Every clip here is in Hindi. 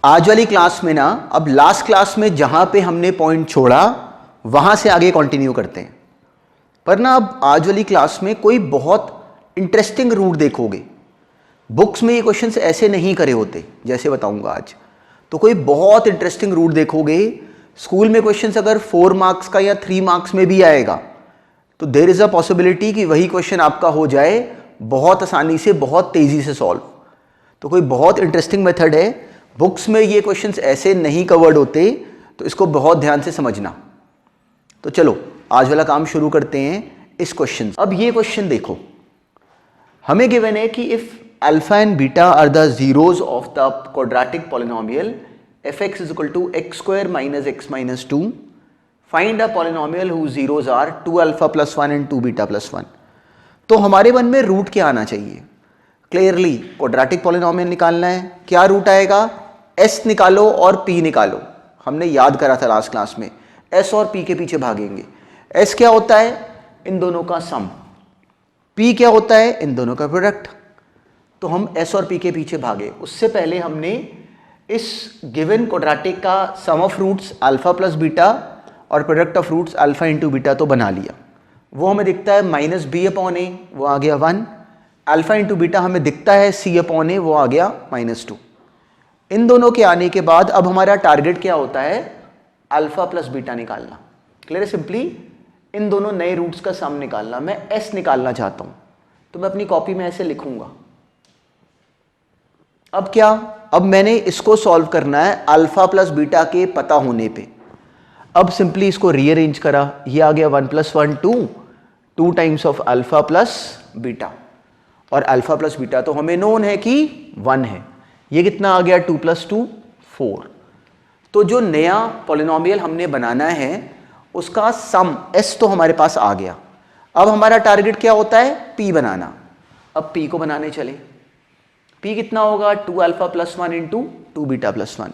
आज वाली क्लास में ना, अब लास्ट क्लास में जहां पे हमने पॉइंट छोड़ा वहां से आगे कंटिन्यू करते हैं। पर ना अब आज वाली क्लास में कोई बहुत इंटरेस्टिंग रूट देखोगे। बुक्स में ये क्वेश्चंस ऐसे नहीं करे होते जैसे बताऊंगा आज। तो कोई बहुत इंटरेस्टिंग रूट देखोगे। स्कूल में क्वेश्चंस अगर 4 मार्क्स का या 3 मार्क्स में भी आएगा तो देयर इज अ पॉसिबिलिटी कि वही क्वेश्चन आपका हो जाए बहुत आसानी से, बहुत तेजी से सॉल्व। तो कोई बहुत इंटरेस्टिंग मेथड है। बुक्स में ये क्वेश्चंस ऐसे नहीं कवर्ड होते, तो इसको बहुत ध्यान से समझना। तो चलो आज वाला काम शुरू करते हैं इस क्वेश्चन। अब ये क्वेश्चन देखो, हमें गिवन है कि if alpha and beta are the zeros of the quadratic polynomial fx is equal to x square minus x minus 2, find a polynomial whose zeros are 2 alpha plus 1 and 2 beta plus 1। तो हमारे मन में रूट क्या आना चाहिए? क्लियरली क्वाड्रेटिक पॉलिनोमियल निकालना है। क्या रूट आएगा? s निकालो और p निकालो। हमने याद करा था लास्ट क्लास में, s और p के पीछे भागेंगे। s क्या होता है? इन दोनों का सम। p क्या होता है? इन दोनों का प्रोडक्ट। तो हम s और p के पीछे भागे। उससे पहले हमने इस गिवन क्वाड्रेटिक का sum of roots alpha plus beta और product of roots alpha into beta तो बना लिया। वो हमें दिखता है माइनस बी अपॉन ए, वो आ गया 1। अल्फा इंटू बीटा हमें दिखता है सी अपॉन ए, वो आ गया -2। इन दोनों के आने के बाद अब हमारा टारगेट क्या होता है? अल्फा प्लस बीटा निकालना। क्लियर है? सिंपली इन दोनों नए रूट्स का सम निकालना। मैं एस निकालना चाहता हूं तो मैं अपनी कॉपी में ऐसे लिखूंगा। अब क्या? अब मैंने इसको सॉल्व करना है अल्फा प्लस बीटा के पता होने पे। अब सिंपली इसको रीअरेंज करा, ये आ गया 1 + 1 2 times of alpha plus beta. और अल्फा प्लस बीटा तो हमें नोन है कि 1 है। ये कितना आ गया? 2 + 2 4। तो जो नया पॉलिनोमियल हमने बनाना है उसका सम s तो हमारे पास आ गया। अब हमारा टारगेट क्या होता है? p बनाना। अब p को बनाने चले। p कितना होगा? 2 alpha plus 1 into 2 beta plus 1।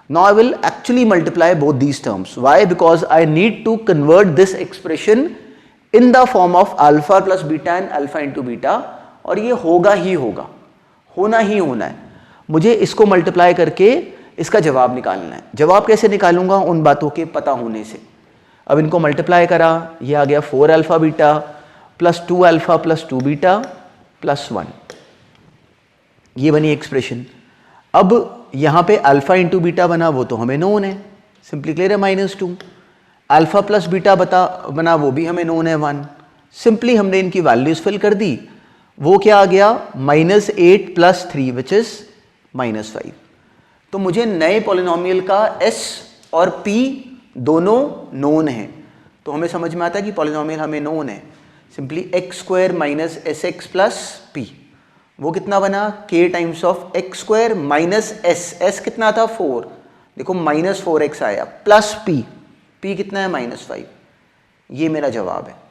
Now I will actually multiply both these terms. Why? Because I need to convert this expression in the form of alpha plus beta and alpha into beta। और ये होगा ही होगा, होना ही होना है। मुझे इसको मल्टीप्लाई करके इसका जवाब निकालना है। जवाब कैसे निकालूंगा? उन बातों के पता होने से। अब इनको मल्टीप्लाई करा, ये आ गया 4 alpha beta plus 2 alpha plus 2 beta plus 1। ये बनी एक्सप्रेशन। अब यहां पे अल्फा इंटू बीटा बना, वो तो हमें नोन है, सिंपली क्लियर है -2। अल्फा प्लस बीटा बना, वो भी हमें नोन है 1। सिंपली हमने इनकी वैल्यूज फिल कर दी। वो क्या आ गया? -8 + 3 विच इज -5। तो मुझे नए पॉलिनोमियल का s और p दोनों नोन है। तो हमें समझ में आता है कि पॉलिनोमियल हमें नोन है। Simply x² - sx + p। वो कितना बना? k times of x² minus s कितना था? 4। देखो -4x आया प्लस p कितना है? -5। ये मेरा जवाब है।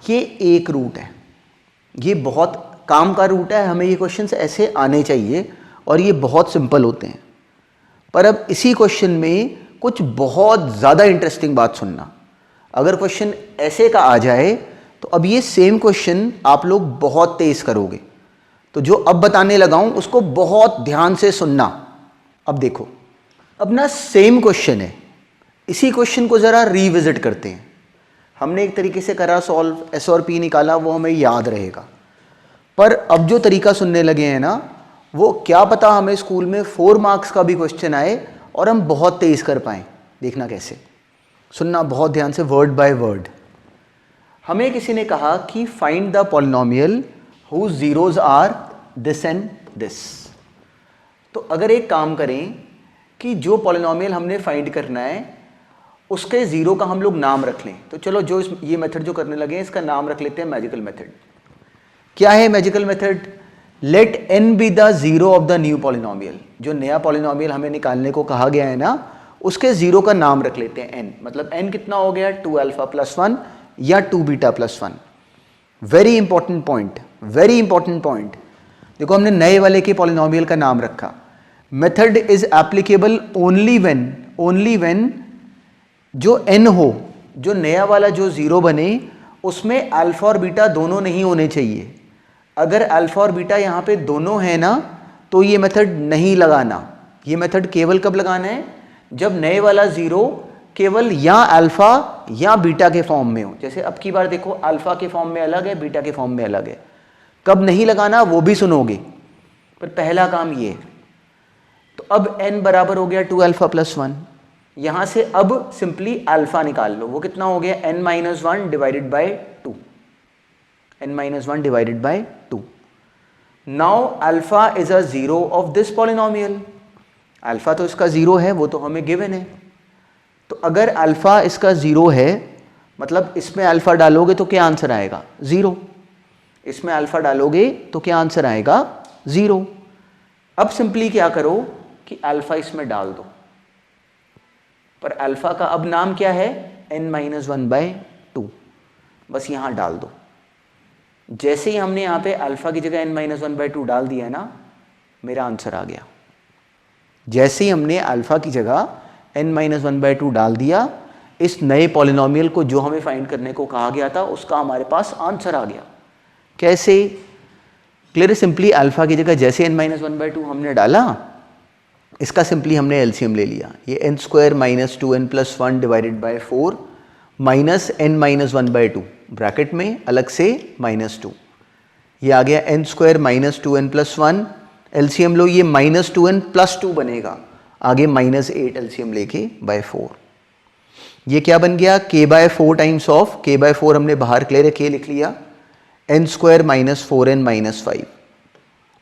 ये एक रूट है, ये बहुत काम का रूट है। हमें ये क्वेश्चंस ऐसे आने चाहिए और ये बहुत सिंपल होते हैं। पर अब इसी क्वेश्चन में कुछ बहुत ज़्यादा इंटरेस्टिंग बात सुनना। अगर क्वेश्चन ऐसे का आ जाए तो अब ये सेम क्वेश्चन आप लोग बहुत तेज करोगे। तो जो अब बताने लगा हूं उसको बहुत ध्यान से सुनना। अब देखो, अब ना सेम क्वेश्चन है, इसी क्वेश्चन को जरा रीविजिट करते हैं। हमने एक तरीके से करा सॉल्व, s और p निकाला, वो हमें याद रहेगा। पर अब जो तरीका सुनने लगे हैं ना, वो क्या पता हमें स्कूल में 4 मार्क्स का भी क्वेश्चन आए और हम बहुत तेज कर पाएं। देखना कैसे, सुनना बहुत ध्यान से, वर्ड बाय वर्ड। हमें किसी ने कहा कि find the polynomial whose zeros are this and this. तो अगर एक काम करें कि जो पॉलिनोमियल हमने फाइंड करना है उसके जीरो का हम लोग नाम रख लें। तो चलो जो ये मेथड जो करने लगे हैं इसका नाम रख लेते हैं मैजिकल मेथड। क्या है magical method? Let n be the zero of the new polynomial. जो नया पॉलिनोमियल हमें निकालने को कहा गया है ना, उसके जीरो का नाम रख लेते हैं n। मतलब n कितना हो गया? 2 alpha plus 1 या 2 beta plus 1। Very important point, very important point. देखो हमने नए वाले के पॉलिनोमियल का नाम रखा। Method is applicable only when जो n हो, जो नया वाला जो जीरो बने उसमें अल्फा और बीटा दोनों नहीं होने चाहिए। अगर अल्फा और बीटा यहाँ पे दोनों है ना तो ये मेथड नहीं लगाना। ये मेथड केवल कब लगाना है, जब नए वाला ज़ीरो केवल या अल्फ़ा या बीटा के फॉर्म में हो। जैसे अब की बार देखो, अल्फ़ा के फॉर्म में अलग है, बीटा के फॉर्म में अलग है। कब नहीं लगाना वो भी सुनोगे, पर पहला काम ये। तो अब n बराबर हो गया 2 अल्फ़ा प्लस 1। यहाँ से अब सिंपली अल्फ़ा निकाल लो, वो कितना हो गया n minus 1 divided by 2, n minus 1 divided by 2। Now alpha is a zero of this polynomial. Alpha तो इसका ज़ीरो है, वो तो हमें गिवन है। तो अगर अल्फ़ा इसका ज़ीरो है, मतलब इसमें अल्फ़ा डालोगे तो क्या आंसर आएगा, ज़ीरो। इसमें अल्फ़ा डालोगे तो क्या आंसर आएगा, ज़ीरो। अब सिंपली क्या करो कि अल्फ़ा इसमें डाल दो, पर अल्फ़ा का अब नाम क्या है, n माइनस 1 बाई 2। बस यहाँ डाल दो। जैसे ही हमने यहाँ पे अल्फ़ा की जगह n माइनस 1 बाई 2 डाल दिया ना, मेरा आंसर आ गया। जैसे ही हमने अल्फ़ा की जगह n माइनस 1 बाई 2 डाल दिया, इस नए पॉलिनोमियल को जो हमें फाइंड करने को कहा गया था उसका हमारे पास आंसर आ गया। कैसे, क्लियर, सिंपली अल्फ़ा की जगह जैसे n माइनस 1 बाई 2 हमने डाला, इसका सिंपली हमने एलसीएम ले लिया। ये n square minus 2n plus 1 divided by 4 minus n minus 1 by 2, bracket में अलग से माइनस 2। ये आ गया n square minus 2n plus 1, LCM लो, ये माइनस 2n प्लस 2 बनेगा, आगे माइनस 8 एलसीएम लेके बाय 4। ये क्या बन गया, k by 4 times of k by 4 हमने बाहर क्लियर k लिख लिया, n square minus 4n minus 5।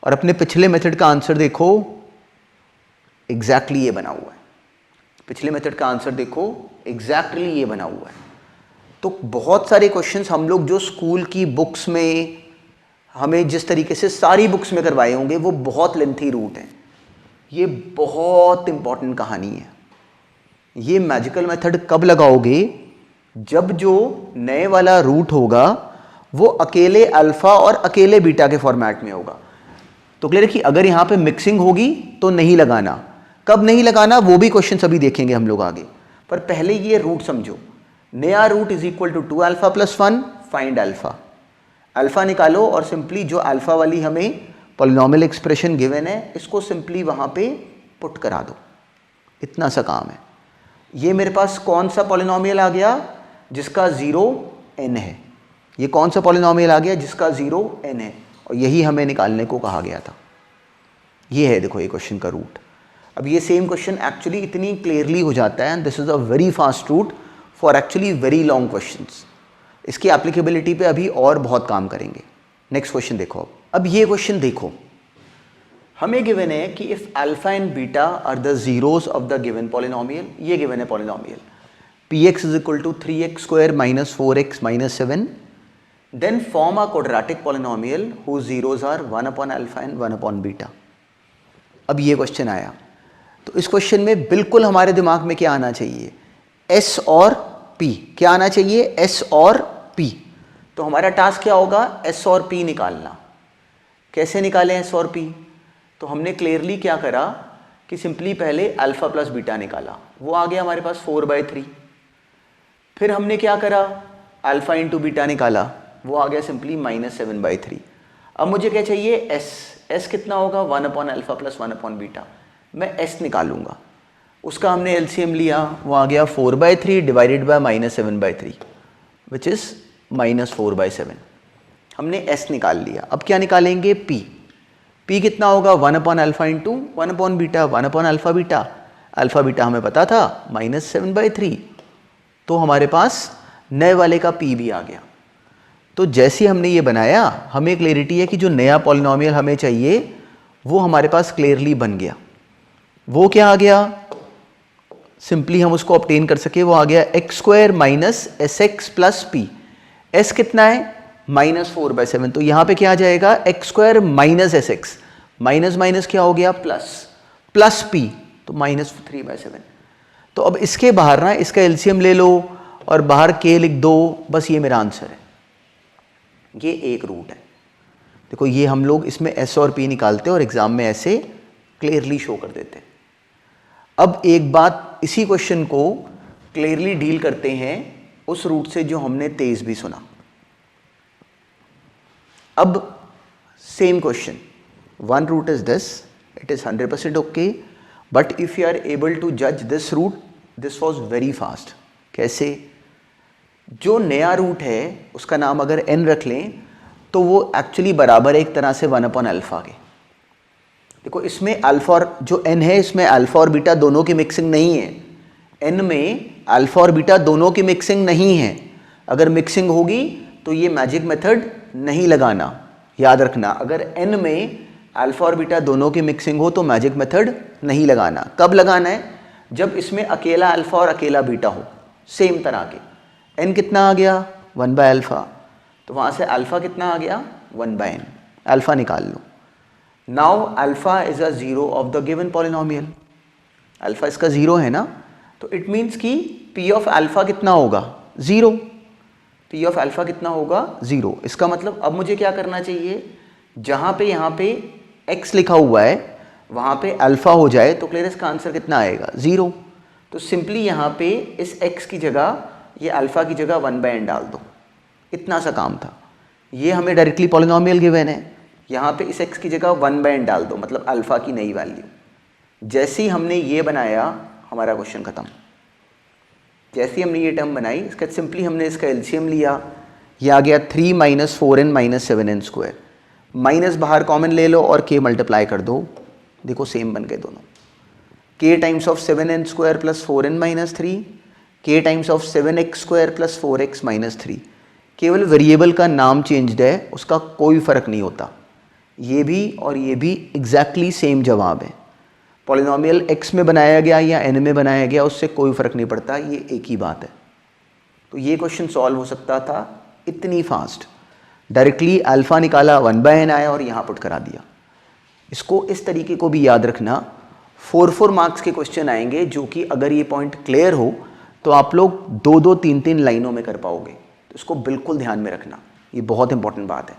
और अपने पिछले मेथड का आंसर देखो, एग्जैक्टली ये बना हुआ है। पिछले मेथड का आंसर देखो, एग्जैक्टली ये बना हुआ है। तो बहुत सारे क्वेश्चंस हम लोग जो स्कूल की बुक्स में हमें जिस तरीके से सारी बुक्स में करवाए होंगे, वो बहुत लेंथी रूट है। ये बहुत इंपॉर्टेंट कहानी है। ये मैजिकल मेथड कब लगाओगे, जब जो नए वाला रूट होगा वो अकेले अल्फा और अकेले बीटा के फॉर्मेट में होगा। तो क्लियर है कि अगर यहाँ पे मिक्सिंग होगी तो नहीं लगाना। कब नहीं लगाना वो भी क्वेश्चन अभी देखेंगे हम लोग आगे, पर पहले ये रूट समझो। नया root is equal to 2 alpha plus 1, find alpha. Alpha निकालो और सिंपली जो अल्फा वाली हमें पॉलिनोमियल एक्सप्रेशन गिवन है, इसको सिंपली वहाँ पे पुट करा दो। इतना सा काम है। ये मेरे पास कौन सा पॉलिनोमियल आ गया, जिसका ज़ीरो n है। ये कौन सा पॉलिनोमियल आ गया जिसका ज़ीरो n है, और यही हमें निकालने को कहा गया था। ये है देखो ये क्वेश्चन का रूट। अब ये सेम क्वेश्चन एक्चुअली इतनी क्लियरली हो जाता है, and this is a very fast route for actually very long questions. इसकी एप्लीकेबिलिटी पे अभी और बहुत काम करेंगे। नेक्स्ट क्वेश्चन देखो। अब ये क्वेश्चन देखो, हमें गिवन है कि if alpha and beta are the zeros of the given polynomial. ये गिवन है polynomial px is equal to 3x square minus 4x minus 7, then form a quadratic polynomial whose zeros are 1 upon alpha and 1 upon beta. अब ये क्वेश्चन आया, तो इस क्वेश्चन में बिल्कुल हमारे दिमाग में क्या आना चाहिए, s और p। क्या आना चाहिए, s और p। तो हमारा टास्क क्या होगा, s और p निकालना। कैसे निकालें s और p, तो हमने क्लियरली क्या करा कि सिंपली पहले अल्फा प्लस बीटा निकाला, वो आ गया हमारे पास 4/3। फिर हमने क्या करा, अल्फा इंटू बीटा निकाला, वो आ गया सिंपली -7/3। अब मुझे क्या चाहिए, s कितना होगा, 1 upon alpha plus 1 upon beta. मैं s निकालूंगा, उसका हमने एलसीएम लिया, वो आ गया 4/3 डिवाइडेड बाय -7/3 विच इज़ -4/7। हमने s निकाल लिया। अब क्या निकालेंगे, p कितना होगा, 1 upon alpha into 1 upon beta, 1 upon alpha beta. Alpha beta हमें पता था -7/3, तो हमारे पास नए वाले का p भी आ गया। तो जैसे हमने ये बनाया, हमें क्लियरिटी है कि जो नया पॉलिनोमियल हमें चाहिए वो हमारे पास क्लियरली बन गया। वो क्या आ गया, सिंपली हम उसको ऑब्टेन कर सके, वो आ गया x square minus sx plus p। s कितना है, -4/7, तो यहाँ पे क्या आ जाएगा, x square minus sx, minus minus क्या हो गया, प्लस p, तो -3/7। तो अब इसके बाहर ना इसका एलसीएम ले लो और बाहर k लिख दो, बस ये मेरा आंसर है। ये एक रूट है। देखो ये हम लोग इसमें s और p निकालते हैं और एग्जाम में ऐसे क्लियरली शो कर देते हैं। अब एक बात, इसी क्वेश्चन को क्लियरली डील करते हैं उस रूट से जो हमने 23 भी सुना। अब same question, one root is this it is 100% okay, but if you are able to जज this root, this was very fast. कैसे? जो नया रूट है उसका नाम अगर n रख लें तो वो एक्चुअली बराबर है एक तरह से 1/अल्फ़ा के। देखो इसमें अल्फ़ा और जो n है इसमें अल्फ़ा और बीटा दोनों की मिक्सिंग नहीं है, n में अल्फ़ा और बीटा दोनों की मिक्सिंग नहीं है। अगर मिक्सिंग होगी तो ये मैजिक मेथड नहीं लगाना, याद रखना। अगर n में अल्फ़ा और बीटा दोनों की मिक्सिंग हो तो मैजिक मेथड नहीं लगाना। कब लगाना है? जब इसमें अकेला अल्फ़ा और अकेला बीटा हो सेम तरह के। n कितना आ गया? 1/अल्फ़ा, तो वहाँ से अल्फ़ा कितना आ गया? 1/n। अल्फ़ा निकाल लो। Now alpha is a zero of the given polynomial. Alpha इसका ज़ीरो है ना, तो इट मीन्स कि p ऑफ अल्फ़ा कितना होगा? ज़ीरो। p ऑफ अल्फ़ा कितना होगा? ज़ीरो। इसका मतलब अब मुझे क्या करना चाहिए? जहाँ पे यहाँ पे x लिखा हुआ है वहाँ पे अल्फ़ा हो जाए तो क्लियर इसका आंसर कितना आएगा? ज़ीरो। तो सिंपली यहाँ पे इस x की जगह ये अल्फ़ा की जगह 1/n डाल दो, इतना सा काम था। ये हमें डायरेक्टली पॉलिनोमियल गिवन है, यहाँ पे इस x की जगह 1/n डाल दो, मतलब अल्फ़ा की नई वैल्यू। जैसे ही हमने ये बनाया हमारा क्वेश्चन ख़त्म। जैसे ही हमने ये टर्म बनाई, इसका सिंपली हमने इसका एलसीएम लिया, ये आ गया 3 - 4n - 7n स्क्वायर। माइनस बाहर कॉमन ले लो और k मल्टीप्लाई कर दो, देखो सेम बन गए दोनों। k times of 7n square plus 4n - 3, k times of 7x square plus 4x - 3। केवल वेरिएबल का नाम चेंज्ड है, उसका कोई फ़र्क नहीं होता। ये भी और ये भी एग्जैक्टली सेम जवाब है। पॉलिनोमियल x में बनाया गया या n में बनाया गया उससे कोई फ़र्क नहीं पड़ता, ये एक ही बात है। तो ये क्वेश्चन सॉल्व हो सकता था इतनी फास्ट। डायरेक्टली अल्फ़ा निकाला, 1/n आया और यहाँ पुट करा दिया। इसको इस तरीके को भी याद रखना। 4 मार्क्स के क्वेश्चन आएंगे जो कि अगर ये पॉइंट क्लियर हो तो आप लोग 2-2, 3-3 लाइनों में कर पाओगे। तो इसको बिल्कुल ध्यान में रखना, ये बहुत इंपॉर्टेंट बात है।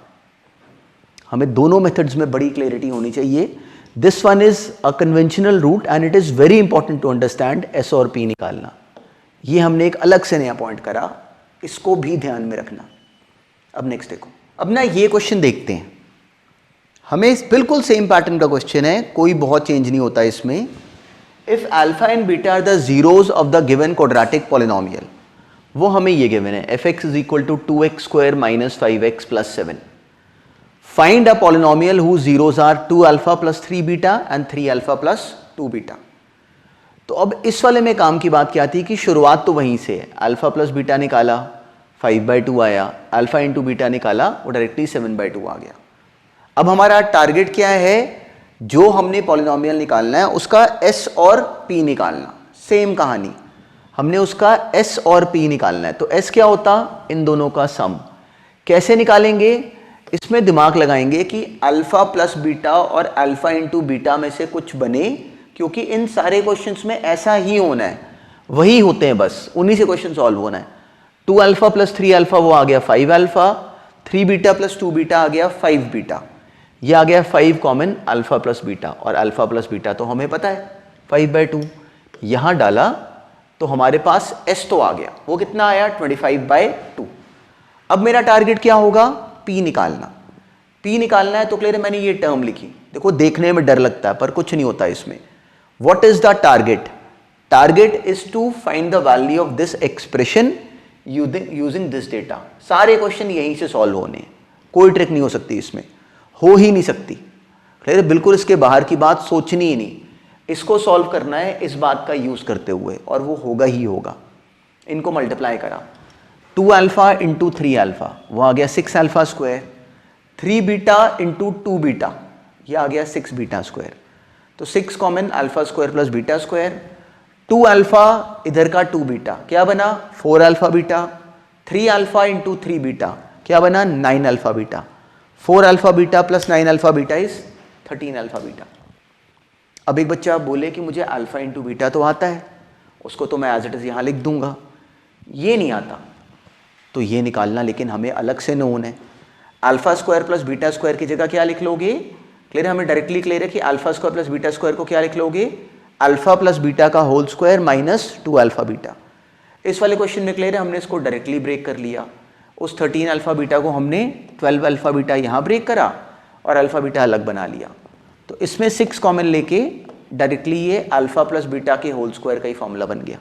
हमें दोनों मेथड्स में बड़ी क्लैरिटी होनी चाहिए। This one is a conventional route and it is very important to understand S और पी निकालना। ये हमने एक अलग से नया पॉइंट करा, इसको भी ध्यान में रखना। अब नेक्स्ट देखो, अब ना ये क्वेश्चन देखते हैं। हमें बिल्कुल सेम पैटर्न का क्वेश्चन है, कोई बहुत चेंज नहीं होता इसमें। If alpha and beta are the zeros of the given quadratic polynomial, वो हमें ये गिवन है fx is equal to 2x square minus 5x plus 7। Find a polynomial who zeros are 2 alpha plus 3 beta and 3 alpha plus 2 beta. तो अब इस वाले में काम की बात क्या थी कि शुरुआत तो वहीं से है। अल्फा प्लस बीटा निकाला, 5/2 आया, अल्फा इंटू बीटा निकाला, वो डायरेक्टली 7/2 आ गया। अब हमारा टारगेट क्या है? जो हमने पॉलिनोमियल निकालना है उसका s और p निकालना। सेम कहानी, हमने उसका s और p निकालना है। तो s क्या होता? इन दोनों का सम। कैसे निकालेंगे? इसमें दिमाग लगाएंगे कि अल्फा प्लस बीटा और अल्फा इंटू बीटा में से कुछ बने, क्योंकि इन सारे क्वेश्चंस में ऐसा ही होना है, वही होते हैं, बस उन्हीं से क्वेश्चन सॉल्व होना है। 2 अल्फा प्लस 3 अल्फा वो आ गया 5 अल्फा, 3 बीटा प्लस 2 बीटा आ गया 5 बीटा। ये आ गया 5 कॉमन अल्फा प्लस बीटा, और अल्फा प्लस बीटा तो हमें पता है 5/2। यहाँ डाला तो हमारे पास s तो आ गया, वो कितना आया? 25/2। अब मेरा टारगेट क्या होगा? p निकालना। p निकालना है तो क्लियर है, मैंने ये टर्म लिखी। देखो देखने में डर लगता है पर कुछ नहीं होता इसमें। What is the target? Target is to find the value of this expression using this data. सारे क्वेश्चन यहीं से सॉल्व होने हैं, कोई ट्रिक नहीं हो सकती इसमें, हो ही नहीं सकती। क्लियर है? बिल्कुल इसके बाहर की बात सोचनी ही नहीं। इसको सॉल्व करना है इस बात का यूज करते हुए, और वो होगा ही होगा। इनको मल्टीप्लाई करा, 2 अल्फा इंटू 3 अल्फा वो आ गया 6 alpha square, 3 beta into 2 beta ये आ गया 6 बीटा स्क्वायर। तो 6 common alpha square plus beta square, 2 alpha इधर का 2 बीटा क्या बना? 4 alpha beta, 3 alpha into 3 beta क्या बना? 9 alpha beta. 4 alpha beta plus 9 alpha beta is 13 alpha beta. अब एक बच्चा बोले कि मुझे अल्फा इंटू बीटा तो आता है, उसको तो मैं एज इट इज यहाँ लिख दूंगा, ये नहीं आता तो ये निकालना लेकिन हमें अलग से नोन है। Alpha square plus beta square की जगह क्या लिख लोगे? क्लियर है? हमें डायरेक्टली क्लियर है कि alpha square plus beta square को क्या लिख लोगे? अल्फा प्लस बीटा का whole square minus 2 alpha beta. इस वाले क्वेश्चन में क्लियर है, हमने इसको डायरेक्टली ब्रेक कर लिया। उस 13 अल्फा बीटा को हमने 12 अल्फा बीटा यहाँ ब्रेक करा और अल्फा बीटा अलग बना लिया। तो इसमें 6 कॉमन लेके डायरेक्टली ये अल्फा प्लस बीटा के होल स्क्वायर का ही फॉर्मूला बन गया।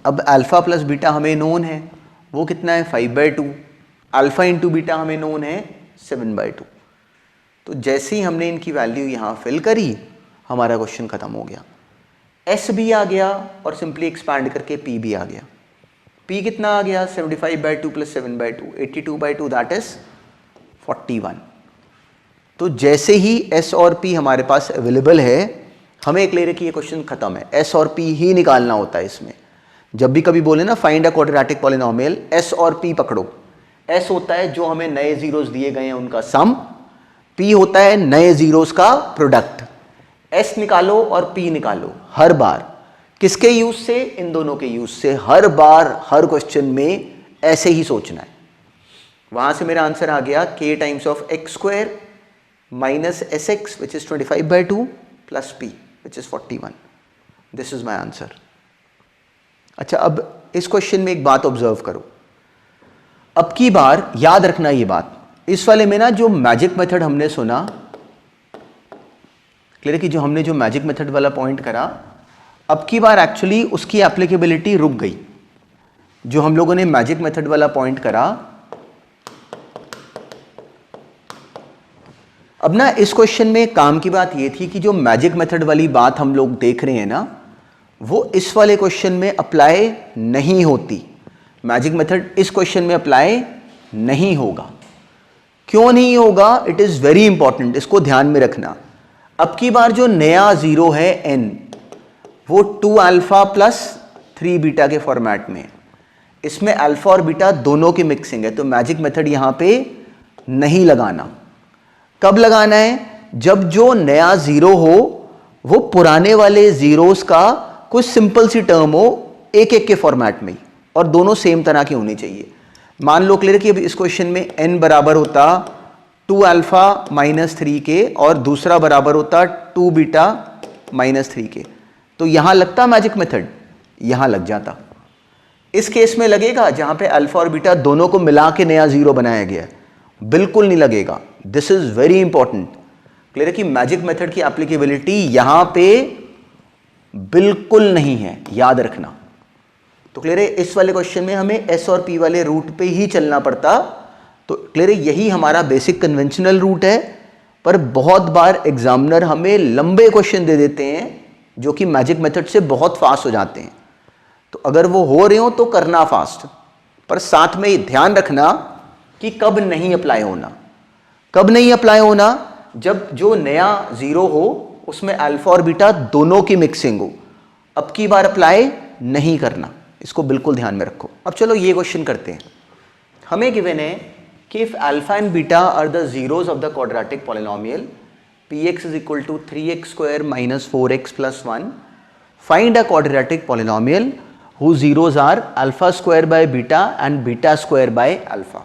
अब अल्फा प्लस बीटा हमें नोन है, वो कितना है 5/2, अल्फा इंटू बीटा हमें नोन है 7/2। तो जैसे ही हमने इनकी वैल्यू यहाँ फिल करी हमारा क्वेश्चन खत्म हो गया। एस भी आ गया और सिंपली एक्सपैंड करके पी भी आ गया। पी कितना आ गया 75/2 प्लस 7/2, 82/2 दैट इज 41। तो जैसे ही एस और पी हमारे पास अवेलेबल है हमें क्लियर है कि ये क्वेश्चन खत्म है। एस और पी ही निकालना होता है इसमें। जब भी कभी बोले ना find a quadratic polynomial, S और पी पकड़ो। एस होता है जो हमें नए जीरोस दिए गए हैं उनका सम, पी होता है नए जीरोस का प्रोडक्ट। एस निकालो और पी निकालो हर बार। किसके यूज से? इन दोनों के यूज से। हर बार हर क्वेश्चन में ऐसे ही सोचना है। वहां से मेरा आंसर आ गया k times of x square minus S x which is 25/2 plus p which is 41। This is my answer. अच्छा, अब इस क्वेश्चन में एक बात ऑब्जर्व करो। अब की बार याद रखना ये बात, इस वाले में ना जो मैजिक मेथड हमने सुना, क्लियर है कि जो हमने जो मैजिक मेथड वाला पॉइंट करा, अब की बार एक्चुअली उसकी एप्लीकेबिलिटी रुक गई। जो हम लोगों ने मैजिक मेथड वाला पॉइंट करा, अब ना इस क्वेश्चन में काम की बात ये थी कि जो मैजिक मेथड वाली बात हम लोग देख रहे हैं ना, वो इस वाले क्वेश्चन में अप्लाई नहीं होती। मैजिक मेथड इस क्वेश्चन में अप्लाई नहीं होगा। क्यों नहीं होगा? इट इज वेरी इंपॉर्टेंट, इसको ध्यान में रखना। अब की बार जो नया जीरो है n, वो 2 अल्फा प्लस 3 बीटा के फॉर्मेट में। इसमें अल्फा और बीटा दोनों की मिक्सिंग है, तो मैजिक मेथड यहां पे नहीं लगाना। कब लगाना है? जब जो नया जीरो हो वो पुराने वाले जीरोस का कुछ सिंपल सी टर्म हो, एक एक के फॉर्मेट में ही, और दोनों सेम तरह की होनी चाहिए। मान लो क्लियर कि अब इस क्वेश्चन में n बराबर होता 2 अल्फा माइनस 3 के और दूसरा बराबर होता 2 बीटा माइनस 3 के, तो यहां लगता मैजिक मेथड, यहां लग जाता। इस केस में लगेगा जहां पे अल्फा और बीटा दोनों को मिला के नया जीरो बनाया गया है? बिल्कुल नहीं लगेगा। This is very important. Clear है कि मैजिक मेथड की एप्लीकेबिलिटी यहां पे बिल्कुल नहीं है, याद रखना। तो क्लियर है इस वाले क्वेश्चन में हमें एस और पी वाले रूट पे ही चलना पड़ता। तो क्लियर है यही हमारा बेसिक कन्वेंशनल रूट है, पर बहुत बार एग्जामिनर हमें लंबे क्वेश्चन दे देते हैं जो कि मैजिक मेथड से बहुत फास्ट हो जाते हैं। तो अगर वो हो रहे हो तो करना फास्ट, पर साथ में ये ध्यान रखना कि कब नहीं अप्लाई होना। कब नहीं अप्लाई होना? जब जो नया जीरो हो उसमें अल्फा और बीटा दोनों की मिक्सिंग हो। अब की बार अप्लाई नहीं करना, इसको बिल्कुल ध्यान में रखो। अब चलो ये क्वेश्चन करते हैं। हमें गिवन है कि if alpha and beta are the zeros of the quadratic polynomial px is equal to 3x square minus 4x plus 1, find a quadratic polynomial whose zeros are alpha square by beta and beta square by alpha।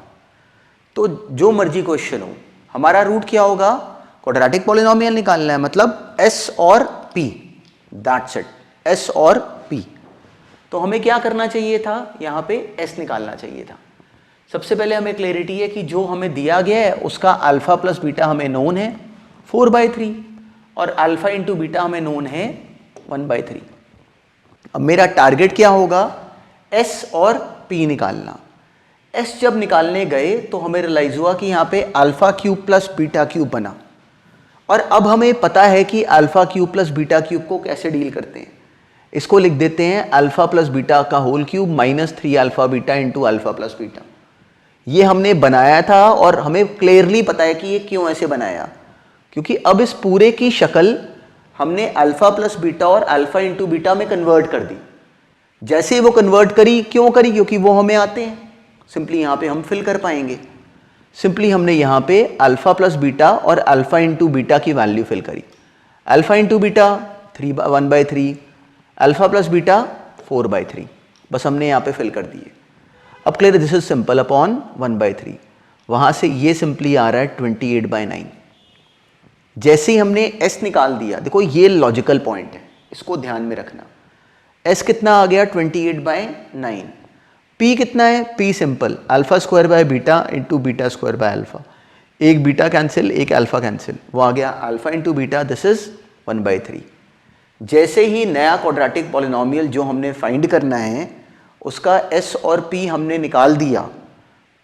तो जो मर्जी क्वेश्चन हो, हमारा रूट क्या होगा? क्वाड्रेटिक पॉलिनोमियल निकालना है, मतलब s और p, दैट्स इट, s और p। तो हमें क्या करना चाहिए था? यहाँ पे s निकालना चाहिए था। सबसे पहले हमें क्लैरिटी है कि जो हमें दिया गया है उसका अल्फा प्लस बीटा हमें नोन है 4/3 और अल्फा इंटू बीटा हमें नोन है 1/3। अब मेरा टारगेट क्या होगा? s और p निकालना। s जब निकालने गए तो हमें रियलाइज हुआ कि यहाँ पे alpha cube plus beta cube बना, और अब हमें पता है कि alpha cube plus beta cube को कैसे डील करते हैं। इसको लिख देते हैं अल्फा प्लस बीटा का whole cube minus 3 alpha beta into alpha plus beta. ये हमने बनाया था और हमें क्लियरली पता है कि ये क्यों ऐसे बनाया, क्योंकि अब इस पूरे की शक्ल हमने अल्फा प्लस बीटा और अल्फा इंटू बीटा में कन्वर्ट कर दी। जैसे वो कन्वर्ट करी, क्यों करी? क्योंकि वो हमें आते हैं, सिंपली यहाँ पे हम फिल कर पाएंगे। सिंपली हमने यहाँ पे अल्फा प्लस बीटा और अल्फा इंटू बीटा की वैल्यू फिल करी। Alpha into beta 1/3, alpha plus beta 4/3, बस हमने यहाँ पे फिल कर दिए। अब clear, this is simple upon 1/3। वहाँ से ये सिंपली आ रहा है 28/9। जैसे ही हमने s निकाल दिया, देखो ये लॉजिकल पॉइंट है, इसको ध्यान में रखना। s कितना आ गया? 28/9। p कितना है? p simple alpha square by beta into beta square by alpha. एक बीटा कैंसिल, एक अल्फा कैंसिल, वो आ गया alpha into beta, this is 1/3। जैसे ही नया क्वाड्रेटिक पॉलिनोमियल जो हमने फाइंड करना है उसका एस और पी हमने निकाल दिया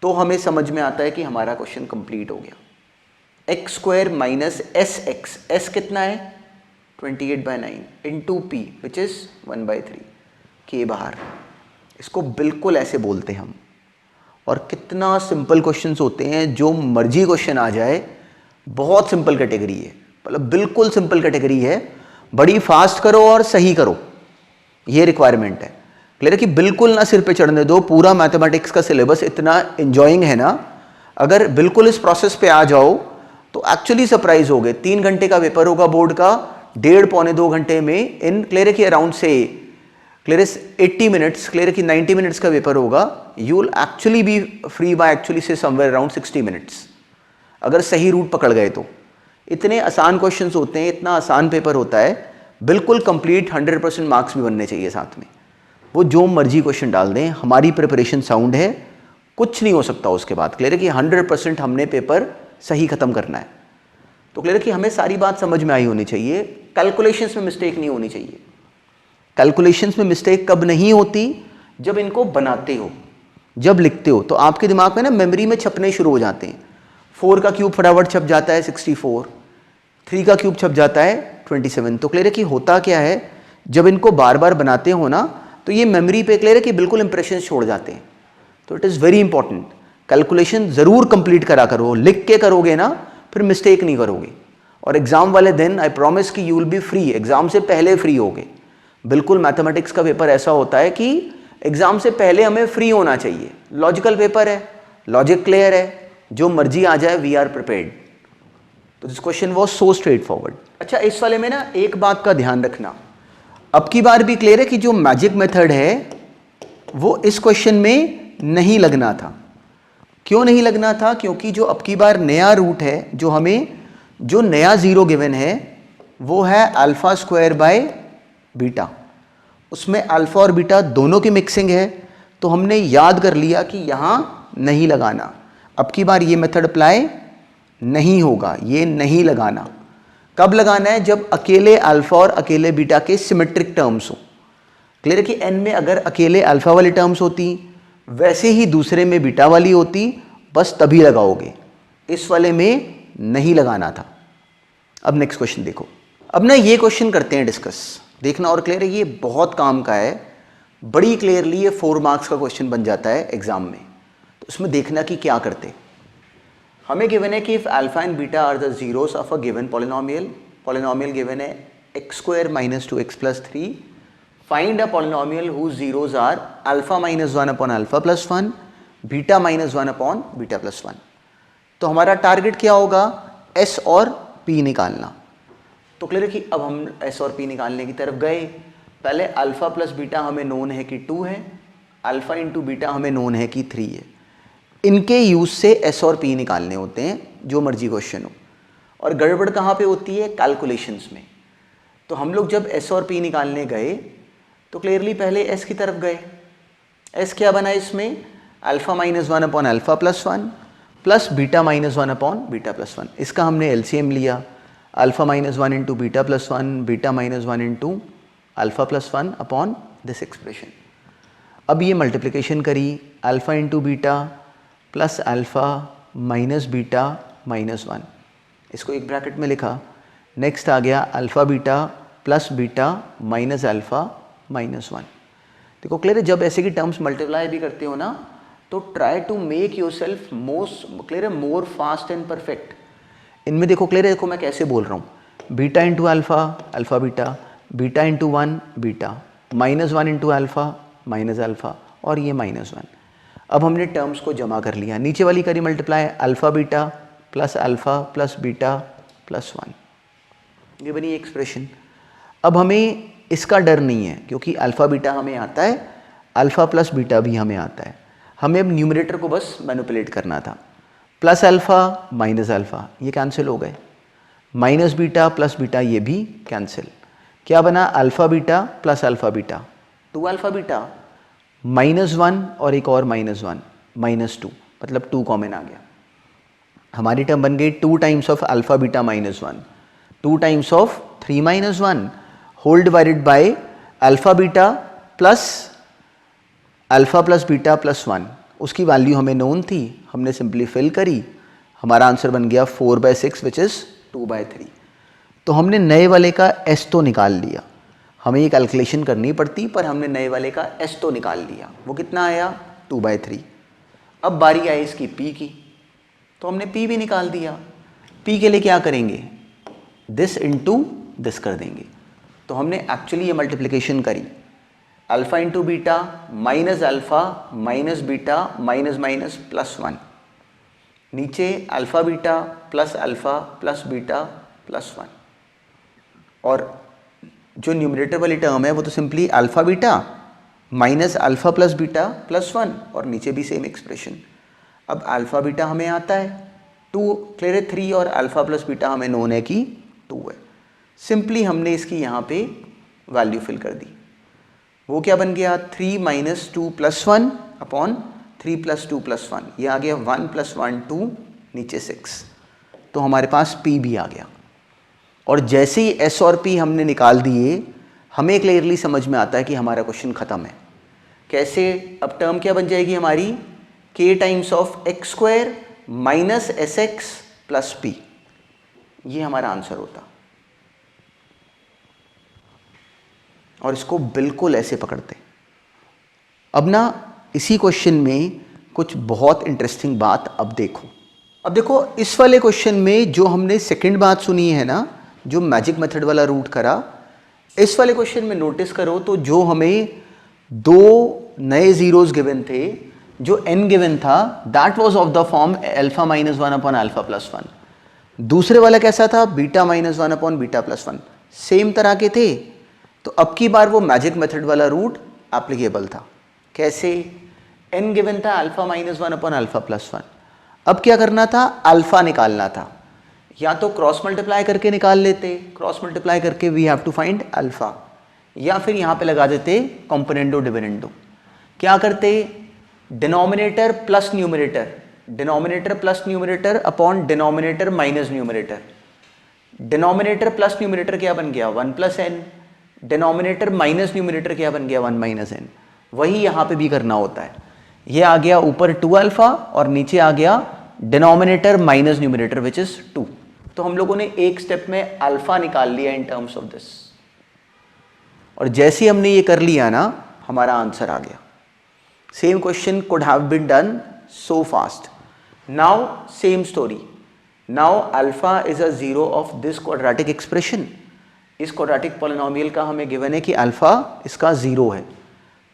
तो हमें समझ में आता है कि हमारा क्वेश्चन कंप्लीट हो गया। X square minus S x, S कितना है 28/9 इंटू पी विच इज 1/3 के बाहर, इसको बिल्कुल ऐसे बोलते हैं हम। और कितना सिंपल क्वेश्चंस होते हैं, जो मर्जी क्वेश्चन आ जाए, बहुत सिंपल कैटेगरी है, मतलब बिल्कुल सिंपल कैटेगरी है। बड़ी फास्ट करो और सही करो, ये रिक्वायरमेंट है। क्लियर है कि बिल्कुल ना सिर पे चढ़ने दो। पूरा मैथमेटिक्स का सिलेबस इतना एंजॉइंग है ना, अगर बिल्कुल इस प्रोसेस पे आ जाओ तो एक्चुअली सरप्राइज हो गए। 3 घंटे का पेपर होगा बोर्ड का, 1.5-पौने 2 घंटे में इन क्लियर है कि अराउंड से क्लियर 80 मिनट्स, क्लियर कि 90 मिनट्स का पेपर होगा। You will actually be free by actually से समवेयर अराउंड 60 मिनट्स, अगर सही रूट पकड़ गए तो। इतने आसान क्वेश्चंस होते हैं, इतना आसान पेपर होता है, बिल्कुल कंप्लीट 100% मार्क्स भी बनने चाहिए साथ में। वो जो मर्जी क्वेश्चन डाल दें, हमारी प्रिपरेशन साउंड है, कुछ नहीं हो सकता उसके बाद। क्लियर है कि 100% हमने पेपर सही खत्म करना है। तो क्लियर है कि हमें सारी बात समझ में आई होनी चाहिए। कैलकुलेशंस में मिस्टेक नहीं होनी चाहिए। कैलकुलेशंस में मिस्टेक कब नहीं होती, जब इनको बनाते हो, जब लिखते हो, तो आपके दिमाग में ना मेमोरी में छपने शुरू हो जाते हैं। 4 का क्यूब फटाफट छप जाता है 64, 3 का क्यूब छप जाता है 27। तो क्लियर है कि होता क्या है, जब इनको बार बार बनाते हो ना तो ये मेमोरी पे क्लियर है कि बिल्कुल इंप्रेशन छोड़ जाते हैं। तो it is very important, calculation ज़रूर कंप्लीट करा करो। लिख के करोगे ना फिर मिस्टेक नहीं करोगे। और एग्जाम वाले दिन आई प्रॉमिस कि you will be free, exam से पहले फ्री होगे। बिल्कुल मैथमेटिक्स का पेपर ऐसा होता है कि एग्जाम से पहले हमें फ्री होना चाहिए। लॉजिकल पेपर है, लॉजिक क्लियर है, जो मर्जी आ जाए वी आर प्रिपेयर्ड। तो this question was so straight forward. अच्छा, इस वाले में ना एक बात का ध्यान रखना, अब की बार भी क्लियर है कि जो मैजिक मेथड है वो इस क्वेश्चन में नहीं लगना था। क्यों नहीं लगना था? क्योंकि जो अब की बार नया रूट है, जो हमें जो नया जीरो गिवन है वो है अल्फा स्क्वायर बाय बीटा। उसमें अल्फा और बीटा दोनों की मिक्सिंग है, तो हमने याद कर लिया कि यहां नहीं लगाना। अब की बार ये मेथड अप्लाई नहीं होगा, ये नहीं लगाना। कब लगाना है? जब अकेले अल्फा और अकेले बीटा के सिमेट्रिक टर्म्स हो। क्लियर है कि एन में अगर अकेले अल्फा वाली टर्म्स होती, वैसे ही दूसरे में बीटा वाली होती, बस तभी लगाओगे। इस वाले में नहीं लगाना था। अब नेक्स्ट क्वेश्चन देखो। अब ना ये क्वेश्चन करते हैं डिस्कस, देखना। और क्लियर है ये बहुत काम का है, बड़ी क्लियरली ये 4 मार्क्स का क्वेश्चन बन जाता है एग्जाम में। तो उसमें देखना कि क्या करते। हमें गिवन है कि if alpha and beta are the zeros of a given polynomial, polynomial given है x square minus 2x plus 3, find a polynomial whose zeros are alpha minus 1 upon alpha plus 1, beta minus 1 upon beta plus 1। तो हमारा टारगेट क्या होगा? s और p निकालना। तो क्लियर है कि अब हम s और p निकालने की तरफ गए। पहले अल्फा प्लस बीटा हमें नोन है कि 2 है, अल्फा इंटू बीटा हमें नोन है कि 3 है। इनके यूज से s और p निकालने होते हैं, जो मर्जी क्वेश्चन हो। और गड़बड़ कहाँ पे होती है? कैलकुलेशंस में। तो हम लोग जब s और p निकालने गए तो क्लियरली पहले s की तरफ गए। s क्या बना इसमें? Alpha minus 1 upon alpha plus 1 plus beta minus 1 upon beta plus 1। इसका हमने एलसीएम लिया, alpha minus 1 into beta plus 1, beta minus 1 into alpha plus 1 upon this expression. अब ये मल्टीप्लिकेशन करी, alpha into beta plus alpha minus beta minus 1, इसको एक ब्रैकेट में लिखा। नेक्स्ट आ गया alpha beta plus beta minus alpha minus 1। देखो क्लियर है, जब ऐसे की टर्म्स मल्टीप्लाई भी करते हो ना तो try to make yourself most clear है, मोर फास्ट एंड परफेक्ट। इनमें देखो क्लियर है, देखो मैं कैसे बोल रहा हूँ। Beta into alpha, alpha beta, beta into 1 beta, minus 1 into alpha minus alpha, और ये माइनस 1। अब हमने टर्म्स को जमा कर लिया, नीचे वाली करी multiply, alpha beta plus alpha plus beta plus 1, ये बनी एक्सप्रेशन। अब हमें इसका डर नहीं है क्योंकि अल्फा बीटा हमें आता है, अल्फा प्लस बीटा भी हमें आता है। हमें अब न्यूमरेटर को बस मैनिपुलेट करना था। प्लस अल्फा माइनस अल्फा ये कैंसिल हो गए, माइनस बीटा प्लस बीटा ये भी कैंसिल। क्या बना? Alpha beta plus alpha beta, 2 alpha beta, minus 1 और एक और माइनस 1, माइनस 2, मतलब 2 कॉमन आ गया। हमारी टर्म बन गई 2 times of alpha beta minus 1, 2 times of 3 minus 1 whole divided by alpha beta plus beta plus 1। उसकी वैल्यू हमें नोन थी, हमने सिंपली फिल करी, हमारा आंसर बन गया 4/6 विच इज़ 2/3। तो हमने नए वाले का एस तो निकाल लिया, हमें ये कैलकुलेशन करनी पड़ती पर हमने नए वाले का एस तो निकाल लिया। वो कितना आया 2/3। अब बारी आई इसकी पी की, तो हमने पी भी निकाल दिया। पी के लिए क्या करेंगे, दिस इंटू दिस कर देंगे। तो हमने एक्चुअली ये मल्टीप्लिकेशन करी, alpha into beta minus alpha minus beta minus minus plus 1, नीचे alpha beta plus beta plus 1, और जो न्यूमरेटर वाली टर्म है वो तो simply alpha beta minus alpha plus beta plus 1, और नीचे भी सेम एक्सप्रेशन। अब अल्फा बीटा हमें आता है 2, क्लियर है 3, और अल्फा प्लस बीटा हमें नोन है कि 2 है। सिंपली हमने इसकी यहाँ पे वैल्यू फिल कर दी। वो क्या बन गया 3 minus 2 plus 1 upon 3 plus 2 plus 1, ये आ गया 1 प्लस 1 2, नीचे 6। तो हमारे पास P भी आ गया। और जैसे ही S और P हमने निकाल दिए, हमें क्लियरली समझ में आता है कि हमारा क्वेश्चन ख़त्म है। कैसे, अब टर्म क्या बन जाएगी हमारी, K times of x square minus S x plus P, ये हमारा आंसर होता। और इसको बिल्कुल ऐसे पकड़ते। अब ना इसी क्वेश्चन में कुछ बहुत इंटरेस्टिंग बात अब देखो इस वाले क्वेश्चन में जो हमने सेकंड बात सुनी है ना, जो मैजिक मेथड वाला रूट करा, इस वाले क्वेश्चन में नोटिस करो तो जो हमें 2 नए जीरोस गिवन थे, जो n गिवन था, that was of the form alpha minus 1 upon alpha plus 1। दूसरे वाला कैसा था, beta minus 1 upon beta plus 1, same तरह के थे। तो अब की बार वो मैजिक मेथड वाला रूट एप्लीकेबल था। कैसे, n गिवन था alpha minus 1 upon alpha plus 1। अब क्या करना था, अल्फा निकालना था। या तो क्रॉस मल्टीप्लाई करके निकाल लेते, क्रॉस मल्टीप्लाई करके we have to find alpha, या फिर यहाँ पे लगा देते कॉम्पोनेंडो डिविडेंडो। क्या करते, denominator plus numerator, denominator plus numerator upon denominator minus numerator. Denominator plus numerator क्या बन गया 1 plus n, denominator minus numerator क्या बन गया 1 माइनस एन। वही यहाँ पे भी करना होता है। ये आ गया ऊपर 2 अल्फा और नीचे आ गया denominator minus numerator which is 2। तो हम लोगों ने एक स्टेप में अल्फा निकाल लिया इन टर्म्स ऑफ दिस, और जैसे हमने ये कर लिया ना, हमारा आंसर आ गया। Same question could have been done so fast. Now same story, now alpha is a zero of this quadratic expression. इस क्वाड्रेटिक पॉलिनोमियल का हमें गिवन है कि अल्फा इसका जीरो है।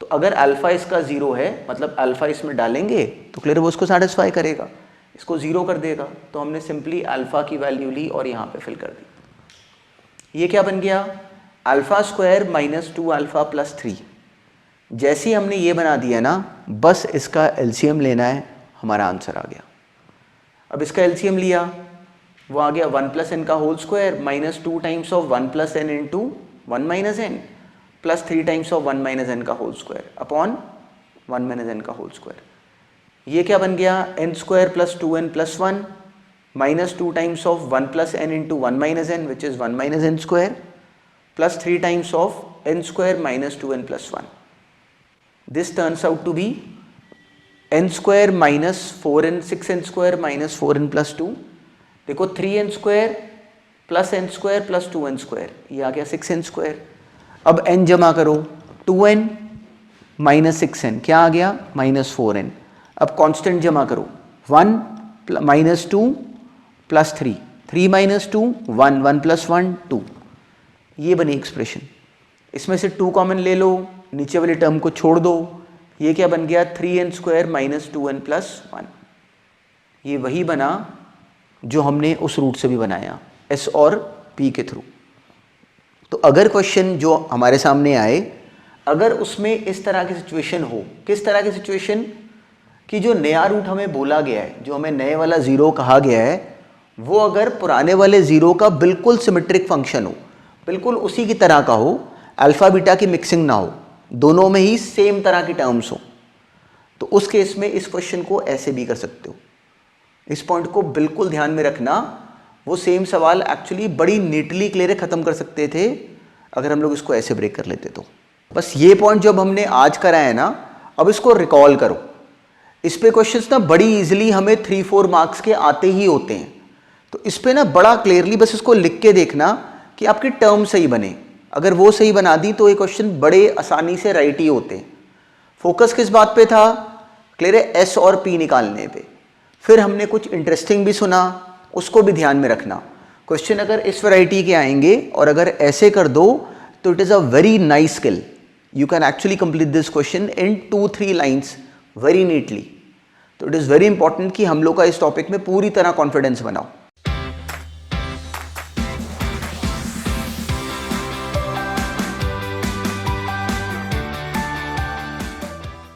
तो अगर अल्फा इसका जीरो है, मतलब अल्फा इसमें डालेंगे तो क्लियर वो उसको सेटिस्फाई करेगा, इसको जीरो कर देगा। तो हमने सिंपली अल्फा की वैल्यू ली और यहाँ पे फिल कर दी। ये क्या बन गया, alpha square minus 2 alpha plus 3। जैसे ही हमने ये बना दिया ना, बस इसका एलसीएम लेना है, हमारा आंसर आ गया। अब इसका एलसीएम लिया, वो आ गया 1 प्लस एन का whole square minus 2 times of 1 plus n into 1 minus n plus 3 times of 1 minus n का whole square upon 1 minus n का होल स्क्वायर। ये क्या बन गया, n square plus 2n plus 1 minus 2 times of 1 plus n into 1 minus n which is 1 minus n square plus 3 times of n square minus 2n plus 1। This turns out to be n square minus 4n 6n square minus 4n plus 2। देखो 3n square plus n square plus 2n square, ये आ गया 6n स्क्वायर। अब n जमा करो, 2n माइनस 6n क्या आ गया माइनस 4n। अब कांस्टेंट जमा करो, 1 माइनस 2 प्लस 3, 3 माइनस 2 1, 1 प्लस 1 2। ये बनी एक्सप्रेशन। इसमें से 2 कॉमन ले लो, नीचे वाली टर्म को छोड़ दो, ये क्या बन गया 3n square minus 2n plus 1। ये वही बना जो हमने उस रूट से भी बनाया, s और p के थ्रू। तो अगर क्वेश्चन जो हमारे सामने आए, अगर उसमें इस तरह की सिचुएशन हो, किस तरह की सिचुएशन, कि जो नया रूट हमें बोला गया है, जो हमें नए वाला ज़ीरो कहा गया है, वो अगर पुराने वाले ज़ीरो का बिल्कुल सिमेट्रिक फंक्शन हो, बिल्कुल उसी की तरह का हो, अल्फ़ा बीटा की मिक्सिंग ना हो, दोनों में ही सेम तरह की टर्म्स हो, तो उस केस में इस क्वेश्चन को ऐसे भी कर सकते हो। इस पॉइंट को बिल्कुल ध्यान में रखना। वो सेम सवाल एक्चुअली बड़ी नीटली क्लियर खत्म कर सकते थे अगर हम लोग इसको ऐसे ब्रेक कर लेते तो। बस ये पॉइंट जब हमने आज करा है ना, अब इसको रिकॉल करो। इस पे क्वेश्चंस ना बड़ी इजीली हमें 3-4 मार्क्स के आते ही होते हैं, तो इस पे ना बड़ा क्लियरली बस इसको लिख के देखना कि आपकी टर्म सही बने। अगर वो सही बना दी तो ये क्वेश्चन बड़े आसानी से राइट ही होते हैं। फोकस किस बात पे था? क्लियर है, एस और पी निकालने पे। फिर हमने कुछ इंटरेस्टिंग भी सुना, उसको भी ध्यान में रखना। क्वेश्चन अगर इस वैरायटी के आएंगे और अगर ऐसे कर दो तो it is a very nice skill. You can actually complete this question in 2-3 lines very neatly. तो इट इज़ वेरी इंपॉर्टेंट कि हम लोग का इस टॉपिक में पूरी तरह कॉन्फिडेंस बनाओ।